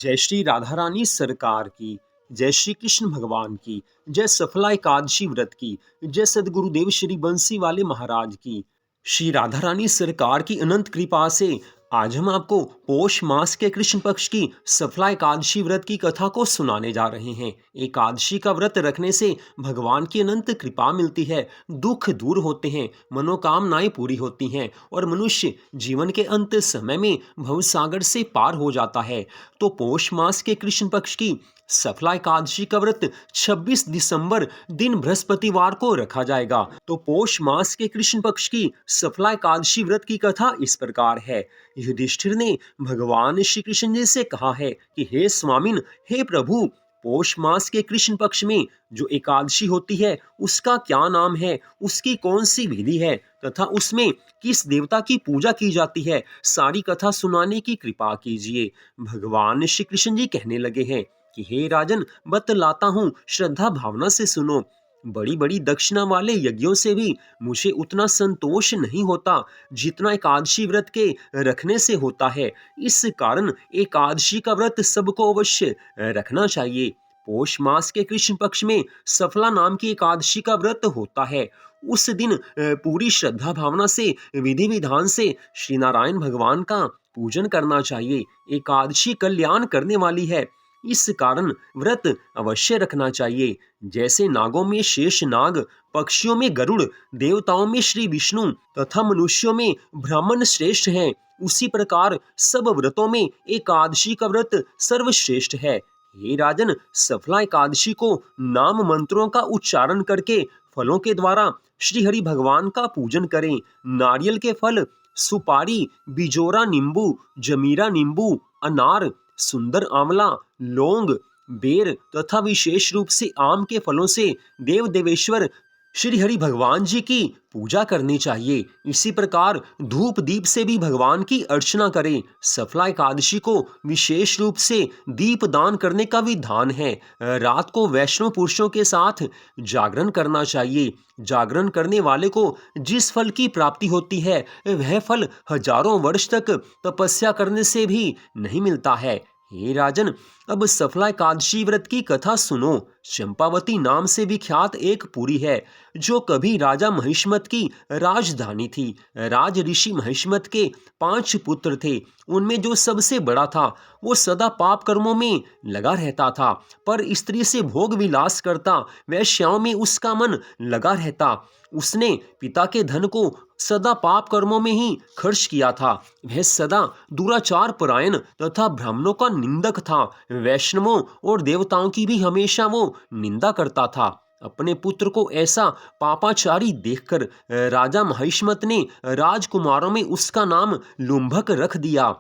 जय श्री राधा रानी सरकार की। जय श्री कृष्ण भगवान की। जय सफला एकादशी व्रत की। जय सदगुरुदेव श्री बंसी वाले महाराज की। श्री राधा रानी सरकार की अनंत कृपा से आज हम आपको पौष मास के कृष्ण पक्ष की सफला एकादशी व्रत की कथा को सुनाने जा रहे हैं। एकादशी का व्रत रखने से भगवान की अनंत कृपा मिलती है, दुख दूर होते हैं, मनोकामनाएं पूरी होती हैं और मनुष्य जीवन के अंत समय में भवसागर से पार हो जाता है। तो पौष मास के कृष्ण पक्ष की सफला एकादशी का व्रत 26 दिसंबर दिन बृहस्पतिवार को रखा जाएगा। तो पौष मास के कृष्ण पक्ष की सफला एकादशी व्रत की कथा इस प्रकार है। युधिष्ठिर ने भगवान श्री कृष्ण जी से कहा है कि हे स्वामिन, हे प्रभु, पौष मास के कृष्ण पक्ष में जो एकादशी होती है उसका क्या नाम है, उसकी कौन सी विधि है तथा उसमें किस देवता की पूजा की जाती है, सारी कथा सुनाने की कृपा कीजिए। भगवान श्री कृष्ण जी कहने लगे हैं कि हे राजन, बतलाता हूँ, श्रद्धा भावना से सुनो। बड़ी बड़ी दक्षिणा वाले यज्ञों से भी मुझे उतना संतोष नहीं होता जितना एकादशी व्रत के रखने से होता है। इस कारण एकादशी का व्रत सबको अवश्य रखना चाहिए। पौष मास के कृष्ण पक्ष में सफला नाम की एकादशी का व्रत होता है। उस दिन पूरी श्रद्धा भावना से विधि विधान से श्री नारायण भगवान का पूजन करना चाहिए। एकादशी कल्याण करने वाली है, इस कारण व्रत अवश्य रखना चाहिए। जैसे नागों में शेष नाग, पक्षियों में गरुड़, देवताओं में श्री विष्णु तथा मनुष्यों में ब्राह्मण श्रेष्ठ हैं, उसी प्रकार सब व्रतों में एकादशी का व्रत सर्वश्रेष्ठ है। हे राजन, सफला एकादशी को नाम मंत्रों का उच्चारण करके फलों के द्वारा श्री हरि भगवान का पूजन करें। नारियल के फल, सुपारी, बिजोरा नींबू, जमीरा नींबू, अनार, सुंदर आंवला, लौंग, बेर तथा विशेष रूप से आम के फलों से देव देवेश्वर श्री हरि भगवान जी की पूजा करनी चाहिए। इसी प्रकार धूप दीप से भी भगवान की अर्चना करें। सफला एकादशी को विशेष रूप से दीप दान करने का विधान है। रात को वैष्णव पुरुषों के साथ जागरण करना चाहिए। जागरण करने वाले को जिस फल की प्राप्ति होती है वह फल हजारों वर्ष तक तपस्या करने से भी नहीं मिलता है। हे राजन, अब सफला एकादशी व्रत की कथा सुनो। चंपावती नाम से विख्यात एक पुरी है जो कभी राजा महिष्मत की राजधानी थी। राज ऋषि महिष्मत के 5 पुत्र थे। उनमें जो सबसे बड़ा था वो सदा पाप कर्मों में लगा रहता था, पर स्त्री से भोग विलास करता, वैश्याओं में उसका मन लगा रहता। उसने पिता के धन को सदा पाप कर्मों में ही खर्च किया था। वह सदा दुराचार परायण तथा ब्राह्मणों का निंदक था। वैष्णवों और देवताओं की भी हमेशा वो निंदा करता था। अपने पुत्र को ऐसा पापाचारी देखकर राजा महिष्मत ने राजकुमारों में उसका नाम लुम्भक रख दिया।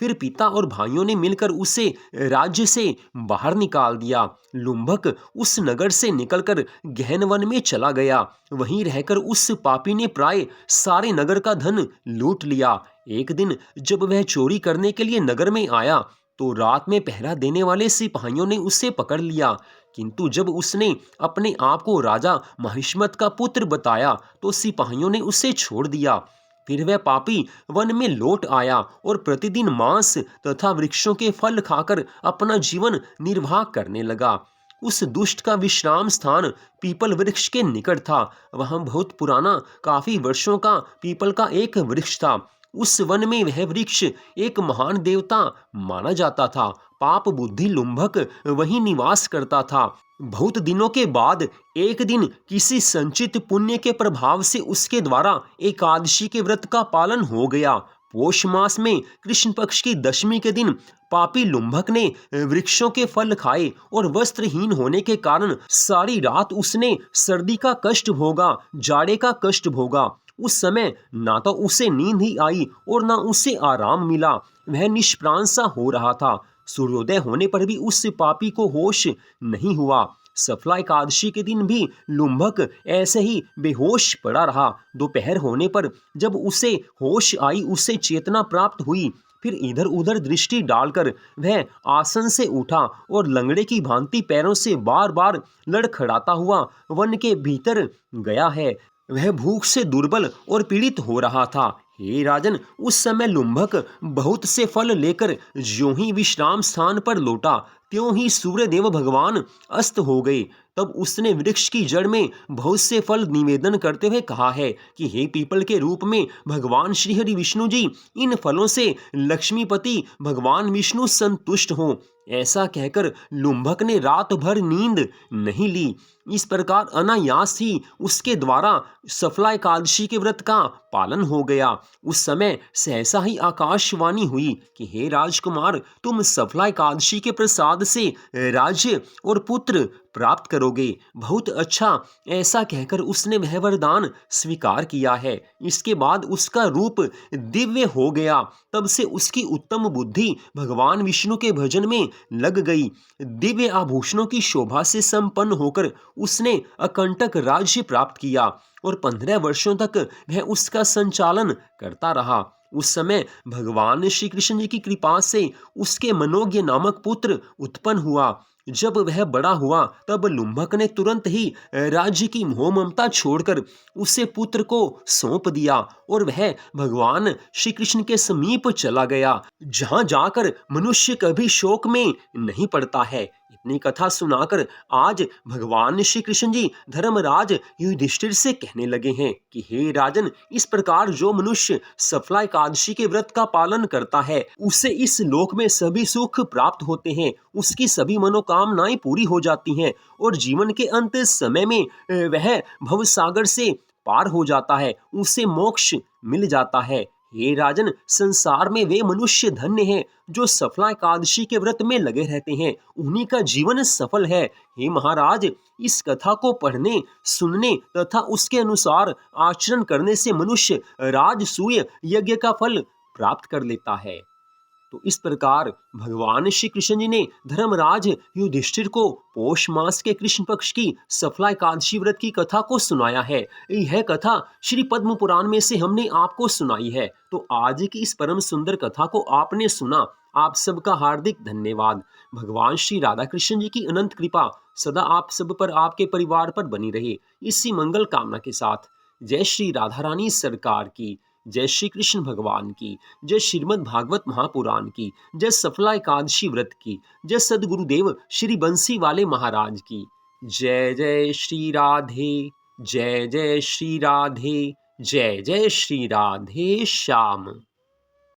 फिर पिता और भाइयों ने मिलकर उसे राज्य से बाहर निकाल दिया। लुम्भक उस नगर से निकलकर गहन वन में चला गया। वहीं रहकर उस पापी ने प्राय सारे नगर का धन लूट लिया। एक दिन जब वह चोरी करने के लिए नगर में आया तो रात में पहरा देने वाले सिपाहियों ने उसे पकड़ लिया। किंतु जब उसने अपने आप को राजा महिष्मत का पुत्र बताया तो सिपाहियों ने उसे छोड़ दिया। फिर वह पापी वन में लौट आया और प्रतिदिन मांस तथा वृक्षों के फल खाकर अपना जीवन निर्वाह करने लगा। उस दुष्ट का विश्राम स्थान पीपल वृक्ष के निकट था। वहां बहुत पुराना, काफी वर्षों का पीपल का एक वृक्ष था। उस वन में वह वृक्ष एक महान देवता माना जाता था। पाप बुद्धि लुम्भक वहीं निवास करता था। बहुत दिनों के बाद एक दिन किसी संचित पुण्य के प्रभाव से उसके द्वारा एकादशी के व्रत का पालन हो गया। पौष मास में कृष्ण पक्ष की दशमी के दिन पापी लुम्भक ने वृक्षों के फल खाए और वस्त्रहीन होने के कारण सारी रात उसने सर्दी का कष्ट भोगा, जाड़े का कष्ट भोगा। उस समय ना तो उसे नींद ही आई और ना उसे आराम मिला। वह निष्प्राण सा हो रहा था। सूर्योदय होने पर भी उस पापी को होश नहीं हुआ। सफला एकादशी के दिन भी लुम्भक ऐसे ही बेहोश पड़ा रहा। दोपहर होने पर जब उसे होश आई, उसे चेतना प्राप्त हुई। फिर इधर उधर दृष्टि डालकर वह आसन से उठा और लंगड़े की भांति पैरों से बार बार लड़खड़ाता हुआ वन के भीतर गया है। वह भूख से दुर्बल और पीड़ित हो रहा था। हे राजन, उस समय लुम्भक बहुत से फल लेकर ज्यों ही विश्राम स्थान पर लौटा, त्यों ही सूर्य देव भगवान अस्त हो गए। तब उसने वृक्ष की जड़ में बहुत से फल निवेदन करते हुए कहा है कि हे पीपल के रूप में भगवान श्री हरि विष्णु जी, इन फलों से लक्ष्मीपति भगवान विष्णु संतुष्ट हों। ऐसा कहकर लुम्भक ने रात भर नींद नहीं ली। इस प्रकार अनायास ही उसके द्वारा सफला एकादशी के व्रत का पालन हो गया। उस समय सहसा ही आकाशवाणी हुई कि हे राजकुमार, तुम सफला एकादशी के प्रसाद से राज्य और पुत्र प्राप्त करोगे। बहुत अच्छा, ऐसा कहकर उसने वह वरदान स्वीकार किया है। इसके बाद उसका रूप दिव्य हो गया। तब से उसकी उत्तम बुद्धि भगवान विष्णु के भजन में लग गई। दिव्य आभूषणों की शोभा से संपन्न होकर उसने अकंटक राज्य प्राप्त किया और 15 वर्षों तक वह उसका संचालन करता रहा। उस समय भगवान श्री कृष्ण जी की कृपा से उसके मनोज्ञ नामक पुत्र उत्पन्न हुआ। जब वह बड़ा हुआ तब लुम्भक ने तुरंत ही राज्य की मोह ममता छोड़कर उसे पुत्र को सौंप दिया और वह भगवान श्री कृष्ण के समीप चला गया, जहां जाकर मनुष्य कभी शोक में नहीं पड़ता है। इतनी कथा सुनाकर आज भगवान श्री कृष्ण जी धर्मराज युधिष्ठिर से कहने लगे हैं कि हे राजन, इस प्रकार जो मनुष्य सफला एकादशी के व्रत का पालन करता है उसे इस लोक में सभी सुख प्राप्त होते हैं, उसकी सभी मनोकामनाएं पूरी हो जाती हैं और जीवन के अंत समय में वह भवसागर से पार हो जाता है, उसे मोक्ष मिल जाता है। हे राजन, संसार में वे मनुष्य धन्य हैं जो सफला एकादशी के व्रत में लगे रहते हैं, उन्हीं का जीवन सफल है। हे महाराज, इस कथा को पढ़ने, सुनने तथा उसके अनुसार आचरण करने से मनुष्य राजसूय यज्ञ का फल प्राप्त कर लेता है। तो इस प्रकार भगवान श्री कृष्ण जी ने धर्मराज युधिष्ठिर को पौष मास के कृष्ण पक्ष की सफला एकादशी व्रत की कथा को सुनाया है। यह कथा श्री पद्म पुराण में से हमने आपको सुनाई है। तो आज की इस परम सुंदर कथा को आपने सुना, आप सबका हार्दिक धन्यवाद। भगवान श्री राधा कृष्ण जी की अनंत कृपा सदा आप सब पर, आपके परिवार पर बनी रहे, इसी मंगल कामना के साथ जय श्री राधा रानी सरकार की, जय श्री कृष्ण भगवान की, जय श्रीमद् भागवत महापुराण की, जय सफला एकादशी व्रत की, जय सदगुरुदेव श्री बंसी वाले महाराज की। जय जय श्री राधे, जय जय श्री राधे, जय जय श्री राधे श्याम।